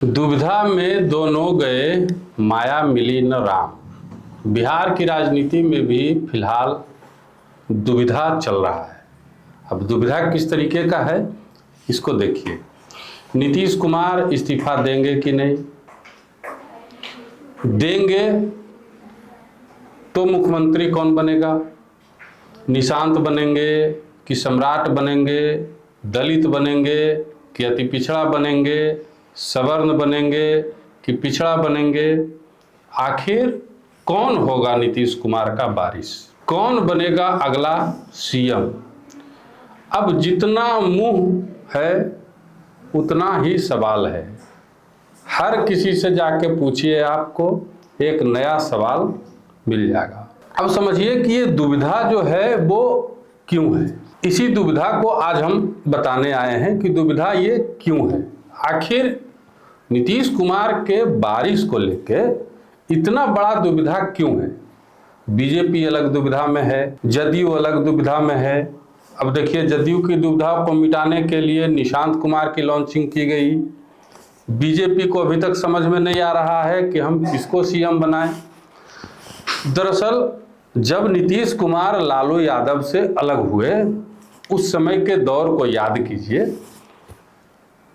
दुविधा में दोनों गए, माया मिली न राम। बिहार की राजनीति में भी फिलहाल दुविधा चल रहा है। अब दुविधा किस तरीके का है, इसको देखिए। नीतीश कुमार इस्तीफा देंगे कि नहीं देंगे, तो मुख्यमंत्री कौन बनेगा? निशांत बनेंगे कि सम्राट बनेंगे, दलित बनेंगे कि अति पिछड़ा बनेंगे, सवर्ण बनेंगे कि पिछड़ा बनेंगे? आखिर कौन होगा नीतीश कुमार का वारिस? कौन बनेगा अगला सीएम? अब जितना मुंह है उतना ही सवाल है। हर किसी से जाके पूछिए, आपको एक नया सवाल मिल जाएगा। अब समझिए कि ये दुविधा जो है वो क्यों है। इसी दुविधा को आज हम बताने आए हैं कि दुविधा ये क्यों है। आखिर नीतीश कुमार के वारिस को लेके इतना बड़ा दुविधा क्यों है? बीजेपी अलग दुविधा में है, जदयू अलग दुविधा में है। अब देखिए, जदयू की दुविधा को मिटाने के लिए निशांत कुमार की लॉन्चिंग की गई। बीजेपी को अभी तक समझ में नहीं आ रहा है कि हम किसको सीएम बनाएं। दरअसल जब नीतीश कुमार लालू यादव से अलग हुए, उस समय के दौर को याद कीजिए।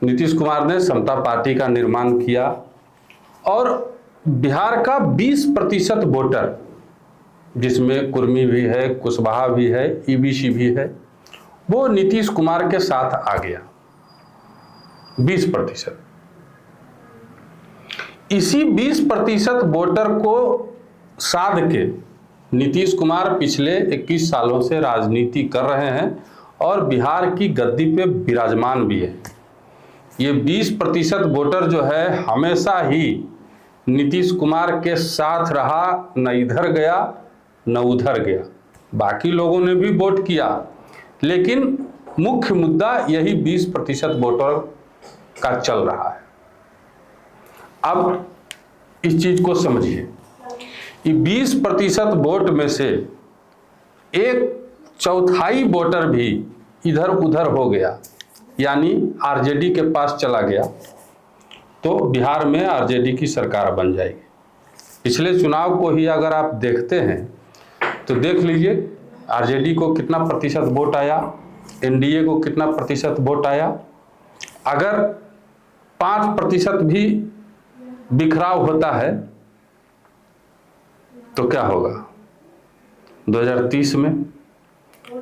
नीतीश कुमार ने समता पार्टी का निर्माण किया और बिहार का 20% वोटर, जिसमें कुर्मी भी है, कुशवाहा भी है, ईबीसी भी है, वो नीतीश कुमार के साथ आ गया। 20%। इसी 20% वोटर को साध के नीतीश कुमार पिछले 21 सालों से राजनीति कर रहे हैं और बिहार की गद्दी पे विराजमान भी है। ये 20% वोटर जो है हमेशा ही नीतीश कुमार के साथ रहा, न इधर गया न उधर गया। बाकी लोगों ने भी वोट किया, लेकिन मुख्य मुद्दा यही 20% वोटर का चल रहा है। अब इस चीज को समझिए, ये 20% वोट में से 1/4 वोटर भी इधर उधर हो गया, यानी आरजेडी के पास चला गया, तो बिहार में आरजेडी की सरकार बन जाएगी। पिछले चुनाव को ही अगर आप देखते हैं तो देख लीजिए, आरजेडी को कितना प्रतिशत वोट आया, एनडीए को कितना प्रतिशत वोट आया। अगर 5% भी बिखराव होता है तो क्या होगा? 2030 में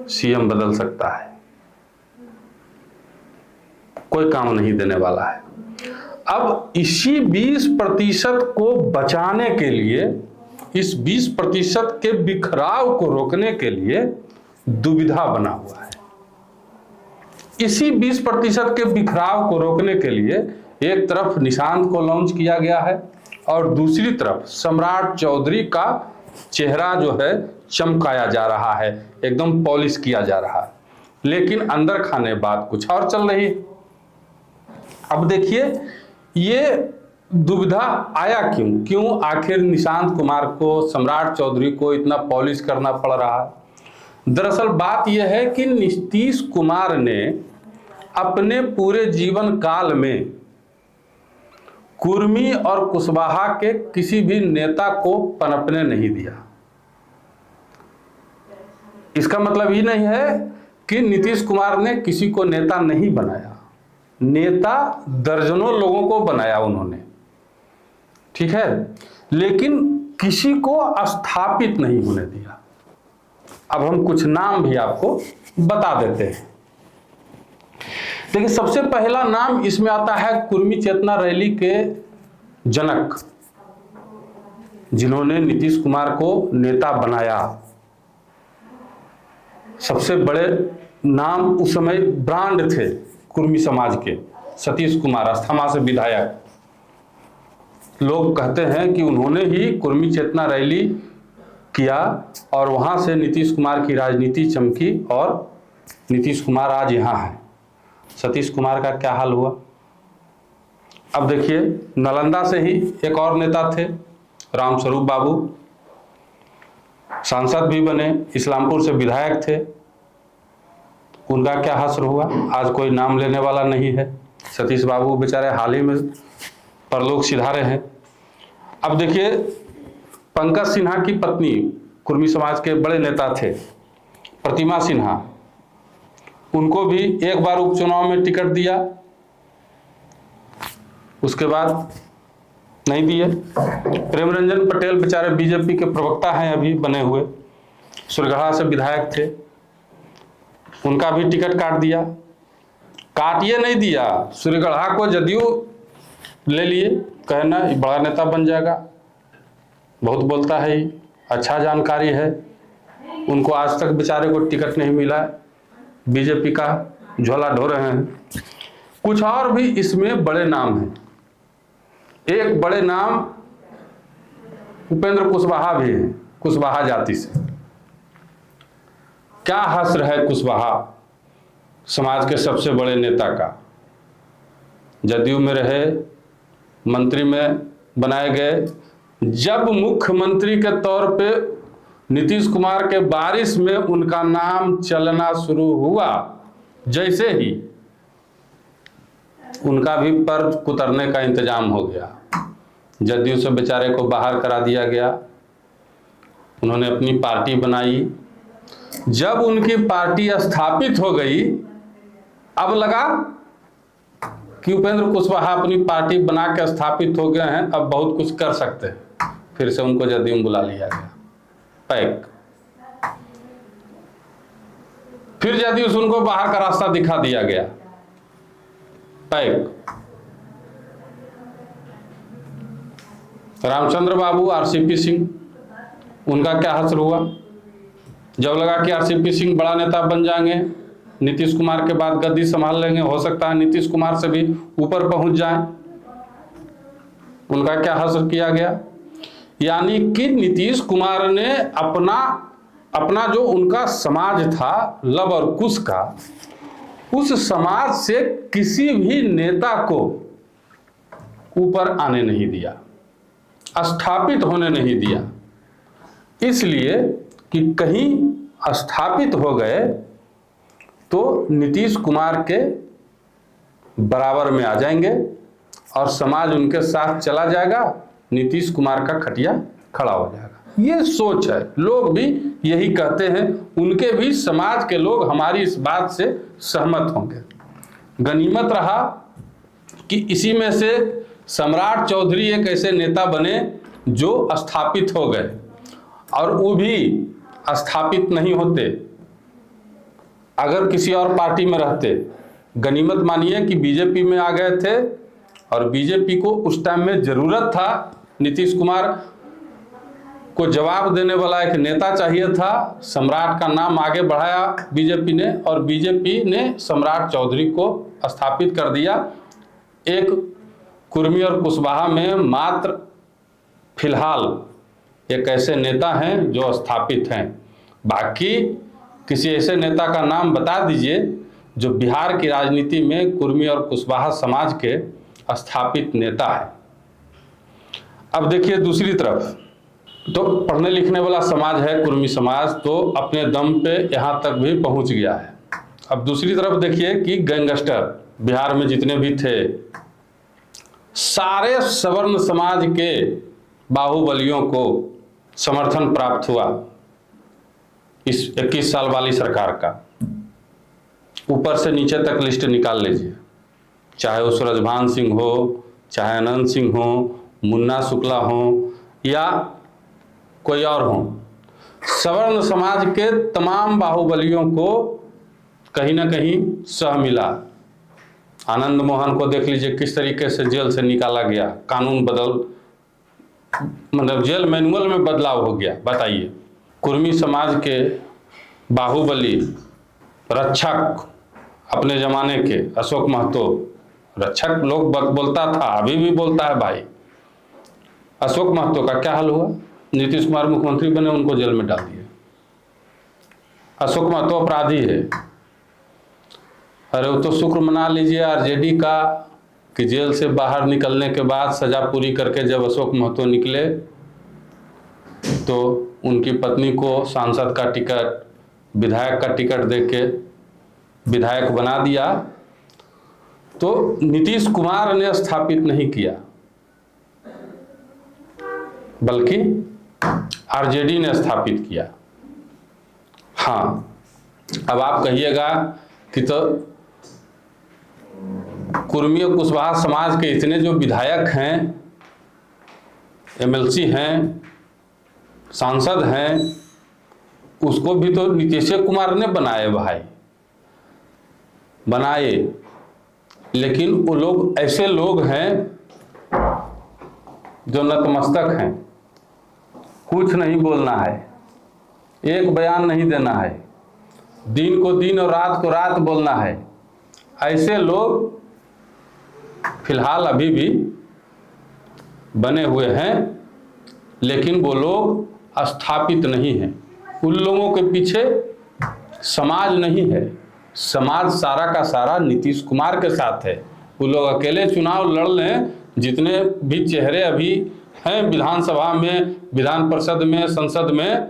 सीएम बदल सकता है, कोई काम नहीं देने वाला है। अब इसी 20% को बचाने के लिए, इस 20% के बिखराव को रोकने के लिए दुविधा बना हुआ है। इसी 20% के बिखराव को रोकने के लिए एक तरफ निशांत को लॉन्च किया गया है और दूसरी तरफ सम्राट चौधरी का चेहरा जो है चमकाया जा रहा है, एकदम पॉलिश किया जा रहा है, लेकिन अंदर खाने बात कुछ और चल रही है। अब देखिए, ये दुविधा आया क्यों आखिर निशांत कुमार को, सम्राट चौधरी को इतना पॉलिश करना पड़ रहा है? दरअसल बात यह है कि नीतीश कुमार ने अपने पूरे जीवन काल में कुर्मी और कुशवाहा के किसी भी नेता को पनपने नहीं दिया। इसका मतलब ये नहीं है कि नीतीश कुमार ने किसी को नेता नहीं बनाया। नेता दर्जनों लोगों को बनाया उन्होंने, ठीक है, लेकिन किसी को स्थापित नहीं होने दिया। अब हम कुछ नाम भी आपको बता देते हैं। देखिए, सबसे पहला नाम इसमें आता है कुर्मी चेतना रैली के जनक, जिन्होंने नीतीश कुमार को नेता बनाया। सबसे बड़े नाम उस समय ब्रांड थे कुर्मी समाज के, सतीश कुमार, अस्थामा से विधायक। लोग कहते हैं कि उन्होंने ही कुर्मी चेतना रैली किया और वहां से नीतीश कुमार की राजनीति चमकी और नीतीश कुमार आज यहां है। सतीश कुमार का क्या हाल हुआ? अब देखिए, नालंदा से ही एक और नेता थे, रामस्वरूप बाबू, सांसद भी बने, इस्लामपुर से विधायक थे। उनका क्या हश्र हुआ? आज कोई नाम लेने वाला नहीं है। सतीश बाबू बेचारे हाल ही में परलोक सिधारे हैं। अब देखिए, पंकज सिन्हा की पत्नी कुर्मी समाज के बड़े नेता थे प्रतिमा सिन्हा, उनको भी एक बार उपचुनाव में टिकट दिया, उसके बाद नहीं दिए। प्रेमरंजन पटेल बेचारे बीजेपी के प्रवक्ता हैं अभी बने हुए, सुरगढ़ा से विधायक थे, उनका भी टिकट काट दिया। काटिए नहीं दिया, सुरगढ़ा को जदयू ले लिए, कहना बड़ा नेता बन जाएगा, बहुत बोलता है, अच्छा जानकारी है। उनको आज तक बेचारे को टिकट नहीं मिला, बीजेपी का झोला ढो रहे हैं। कुछ और भी इसमें बड़े नाम हैं। एक बड़े नाम उपेंद्र कुशवाहा भी हैं, कुशवाहा जाति से। क्या हस्र है कुशवाहा समाज के सबसे बड़े नेता का, जदयू में रहे, मंत्री में बनाए गए। जब मुख्यमंत्री के तौर पे नीतीश कुमार के बारिश में उनका नाम चलना शुरू हुआ, जैसे ही उनका भी पर कुतरने का इंतजाम हो गया, जदयू से बेचारे को बाहर करा दिया गया, उन्होंने अपनी पार्टी बनाई। जब उनकी पार्टी स्थापित हो गई, अब लगा कि उपेंद्र कुशवाहा अपनी पार्टी बना के स्थापित हो गए हैं, अब बहुत कुछ कर सकते हैं, फिर से उनको जदयू में बुला लिया गया, पैक। फिर जदयू से उनको बाहर का रास्ता दिखा दिया गया, पैक। रामचंद्र बाबू, आरसीपी सिंह, उनका क्या हश्र हुआ। जब लगा कि आरसीपी सिंह बड़ा नेता बन जाएंगे, नीतीश कुमार के बाद गद्दी संभाल लेंगे, हो सकता है नीतीश कुमार से भी ऊपर पहुंच जाएं, उनका क्या हश्र किया गया। यानी कि नीतीश कुमार ने अपना जो उनका समाज था लव और कुश का, उस समाज से किसी भी नेता को ऊपर आने नहीं दिया, स्थापित होने नहीं दिया। इसलिए कि कहीं स्थापित हो गए तो नीतीश कुमार के बराबर में आ जाएंगे और समाज उनके साथ चला जाएगा, नीतीश कुमार का खटिया खड़ा हो जाएगा। ये सोच है, लोग भी यही कहते हैं, उनके भी समाज के लोग हमारी इस बात से सहमत होंगे। गनीमत रहा कि इसी में से सम्राट चौधरी एक ऐसे नेता बने जो स्थापित हो गए, और वो भी स्थापित नहीं होते अगर किसी और पार्टी में रहते। गनीमत मानिए कि बीजेपी में आ गए थे, और बीजेपी को उस टाइम में जरूरत था, नीतीश कुमार को जवाब देने वाला एक नेता चाहिए था। सम्राट का नाम आगे बढ़ाया बीजेपी ने, और बीजेपी ने सम्राट चौधरी को स्थापित कर दिया। एक कुर्मी और कुशवाहा में मात्र फिलहाल एक ऐसे नेता हैं जो स्थापित हैं। बाकी किसी ऐसे नेता का नाम बता दीजिए जो बिहार की राजनीति में कुर्मी और कुशवाहा समाज के स्थापित नेता है। अब देखिए दूसरी तरफ तो पढ़ने लिखने वाला समाज है कुर्मी समाज, तो अपने दम पे यहाँ तक भी पहुँच गया है। अब दूसरी तरफ देखिए कि गैंगस्टर बिहार में जितने भी थे, सारे सवर्ण समाज के बाहुबलियों को समर्थन प्राप्त हुआ इस 21 साल वाली सरकार का। ऊपर से नीचे तक लिस्ट निकाल लीजिए, चाहे वो सूरजभान सिंह हो, चाहे अनंत सिंह हो, मुन्ना शुक्ला हो, या कोई और हो, सवर्ण समाज के तमाम बाहुबलियों को कहीं ना कहीं सह मिला। आनंद मोहन को देख लीजिए किस तरीके से जेल से निकाला गया, कानून मतलब जेल मैनुअल में बदलाव हो गया। बताइए, कुर्मी समाज के बाहुबली रक्षक अपने जमाने के अशोक महतो, रक्षक लोग बोलता था, अभी भी बोलता है भाई। अशोक महतो का क्या हाल हुआ? नीतीश कुमार मुख्यमंत्री बने, उनको जेल में डाल दिया। अशोक महतो अपराधी है। अरे वो तो शुक्र मना लीजिए आरजेडी का कि जेल से बाहर निकलने के बाद सजा पूरी करके जब अशोक महतो निकले तो उनकी पत्नी को सांसद का टिकट, विधायक का टिकट देके विधायक बना दिया। तो नीतीश कुमार ने स्थापित नहीं किया, बल्कि आरजेडी ने स्थापित किया। हाँ, अब आप कहिएगा कि तो कुर्मी और कुशवाहा समाज के इतने जो विधायक हैं, एमएलसी हैं, सांसद हैं, उसको भी तो नीतीश कुमार ने बनाए भाई, बनाए। लेकिन वो लोग ऐसे लोग हैं जो नतमस्तक हैं, कुछ नहीं बोलना है, एक बयान नहीं देना है, दिन को दिन और रात को रात बोलना है। ऐसे लोग फिलहाल अभी भी बने हुए हैं, लेकिन वो लोग स्थापित नहीं हैं। उन लोगों के पीछे समाज नहीं है, समाज सारा का सारा नीतीश कुमार के साथ है। वो लोग अकेले चुनाव लड़ लें, जितने भी चेहरे अभी हैं विधानसभा में, विधान परिषद में, संसद में,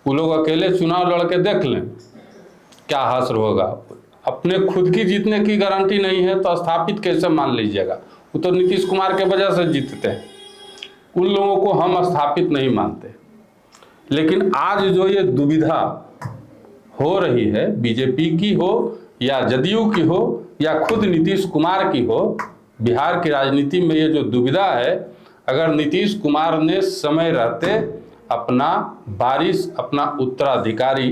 वो लोग अकेले चुनाव लड़ के देख लें क्या हासिल होगा। अपने खुद की जीतने की गारंटी नहीं है तो स्थापित कैसे मान लीजिएगा। वो तो नीतीश कुमार के वजह से जीतते हैं, उन लोगों को हम स्थापित नहीं मानते। लेकिन आज जो ये दुविधा हो रही है, बीजेपी की हो या जदयू की हो या खुद नीतीश कुमार की हो, बिहार की राजनीति में ये जो दुविधा है, अगर नीतीश कुमार ने समय रहते अपना वारिस, अपना उत्तराधिकारी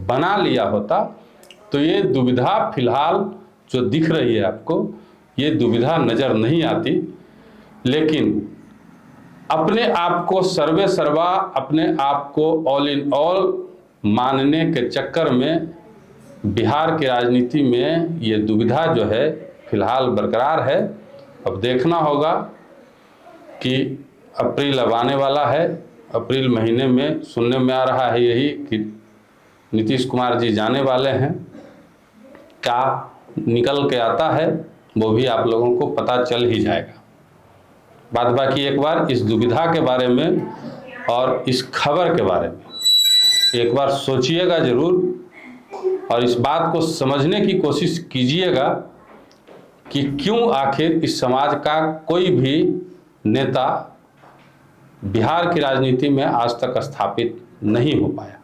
बना लिया होता तो ये दुविधा फिलहाल जो दिख रही है आपको, ये दुविधा नज़र नहीं आती। लेकिन अपने आप को सर्वे सर्वा, अपने आप को ऑल इन ऑल मानने के चक्कर में बिहार की राजनीति में ये दुविधा जो है फिलहाल बरकरार है। अब देखना होगा कि अप्रैल अब आने वाला है, अप्रैल महीने में सुनने में आ रहा है यही कि नीतीश कुमार जी जाने वाले हैं। क्या निकल के आता है वो भी आप लोगों को पता चल ही जाएगा। बात बाकी एक बार इस दुविधा के बारे में और इस खबर के बारे में एक बार सोचिएगा जरूर, और इस बात को समझने की कोशिश कीजिएगा कि क्यों आखिर इस समाज का कोई भी नेता बिहार की राजनीति में आज तक स्थापित नहीं हो पाया।